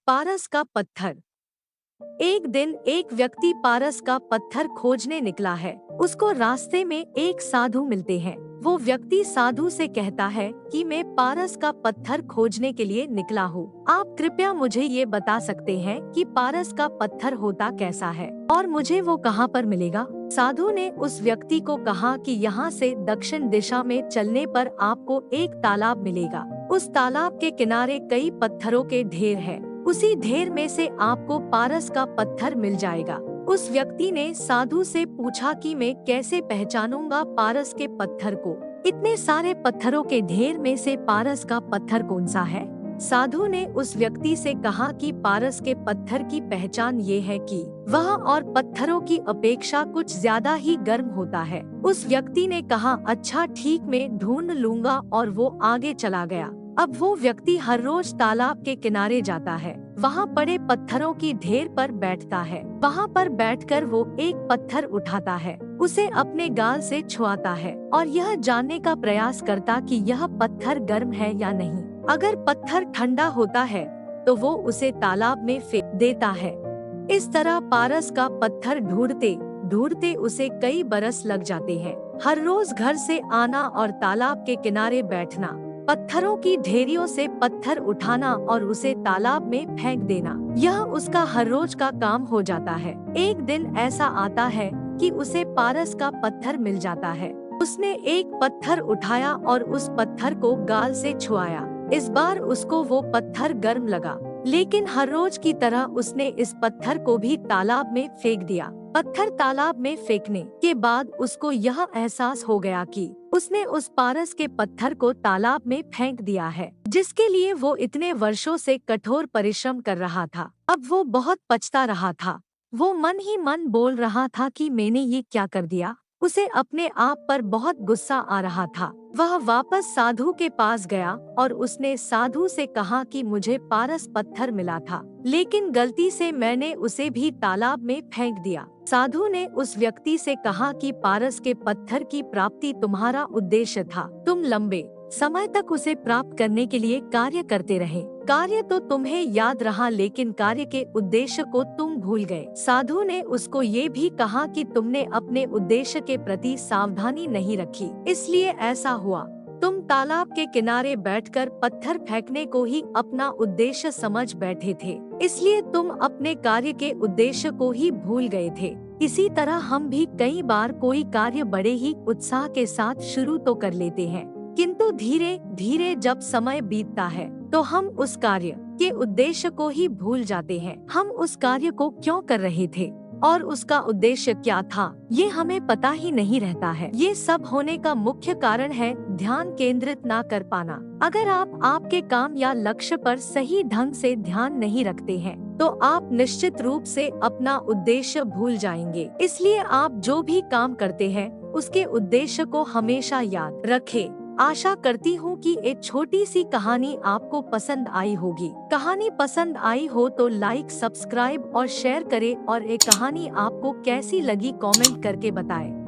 पारस का पत्थर। एक दिन एक व्यक्ति पारस का पत्थर खोजने निकला है। उसको रास्ते में एक साधु मिलते हैं। वो व्यक्ति साधु से कहता है कि मैं पारस का पत्थर खोजने के लिए निकला हूँ। आप कृपया मुझे ये बता सकते हैं कि पारस का पत्थर होता कैसा है और मुझे वो कहाँ पर मिलेगा? साधु ने उस व्यक्ति को कहा कि यहाँ से दक्षिण दिशा में चलने पर आपको एक तालाब मिलेगा। उस तालाब के किनारे कई पत्थरों के ढेर है। उसी ढेर में से आपको पारस का पत्थर मिल जाएगा। उस व्यक्ति ने साधु से पूछा कि मैं कैसे पहचानूंगा पारस के पत्थर को? इतने सारे पत्थरों के ढेर में से पारस का पत्थर कौन सा है? साधु ने उस व्यक्ति से कहा कि पारस के पत्थर की पहचान ये है कि वह और पत्थरों की अपेक्षा कुछ ज्यादा ही गर्म होता है। उस व्यक्ति ने कहा, अच्छा ठीक, मैं ढूंढ लूंगा, और वो आगे चला गया। अब वो व्यक्ति हर रोज तालाब के किनारे जाता है। वहाँ पड़े पत्थरों की ढेर पर बैठता है। वहाँ पर बैठकर वो एक पत्थर उठाता है, उसे अपने गाल से छुआता है और यह जानने का प्रयास करता कि यह पत्थर गर्म है या नहीं। अगर पत्थर ठंडा होता है तो वो उसे तालाब में फेंक देता है। इस तरह पारस का पत्थर ढूंढते ढूंढते उसे कई बरस लग जाते हैं। हर रोज घर से आना और तालाब के किनारे बैठना, पत्थरों की ढेरियों से पत्थर उठाना और उसे तालाब में फेंक देना, यह उसका हर रोज का काम हो जाता है। एक दिन ऐसा आता है कि उसे पारस का पत्थर मिल जाता है। उसने एक पत्थर उठाया और उस पत्थर को गाल से छुआया। इस बार उसको वो पत्थर गर्म लगा, लेकिन हर रोज की तरह उसने इस पत्थर को भी तालाब में फेंक दिया। पत्थर तालाब में फेंकने के बाद उसको यह एहसास हो गया कि उसने उस पारस के पत्थर को तालाब में फेंक दिया है, जिसके लिए वो इतने वर्षों से कठोर परिश्रम कर रहा था। अब वो बहुत पछता रहा था। वो मन ही मन बोल रहा था कि मैंने ये क्या कर दिया। उसे अपने आप पर बहुत गुस्सा आ रहा था। वह वापस साधु के पास गया और उसने साधु से कहा कि मुझे पारस पत्थर मिला था, लेकिन गलती से मैंने उसे भी तालाब में फेंक दिया। साधु ने उस व्यक्ति से कहा कि पारस के पत्थर की प्राप्ति तुम्हारा उद्देश्य था। तुम लंबे समय तक उसे प्राप्त करने के लिए कार्य करते रहे। कार्य तो तुम्हें याद रहा, लेकिन कार्य के उद्देश्य को तुम भूल गए। साधु ने उसको ये भी कहा कि तुमने अपने उद्देश्य के प्रति सावधानी नहीं रखी, इसलिए ऐसा हुआ। तुम तालाब के किनारे बैठकर पत्थर फेंकने को ही अपना उद्देश्य समझ बैठे थे, इसलिए तुम अपने कार्य के उद्देश्य को ही भूल गए थे। इसी तरह हम भी कई बार कोई कार्य बड़े ही उत्साह के साथ शुरू तो कर लेते हैं, किंतु धीरे धीरे जब समय बीतता है तो हम उस कार्य के उद्देश्य को ही भूल जाते हैं। हम उस कार्य को क्यों कर रहे थे और उसका उद्देश्य क्या था, ये हमें पता ही नहीं रहता है। ये सब होने का मुख्य कारण है ध्यान केंद्रित ना कर पाना। अगर आप आपके काम या लक्ष्य पर सही ढंग से ध्यान नहीं रखते हैं तो आप निश्चित रूप से अपना उद्देश्य भूल जाएंगे। इसलिए आप जो भी काम करते हैं उसके उद्देश्य को हमेशा याद रखें। आशा करती हूँ कि एक छोटी सी कहानी आपको पसंद आई होगी। कहानी पसंद आई हो तो लाइक, सब्सक्राइब और शेयर करें, और एक कहानी आपको कैसी लगी कमेंट करके बताएं।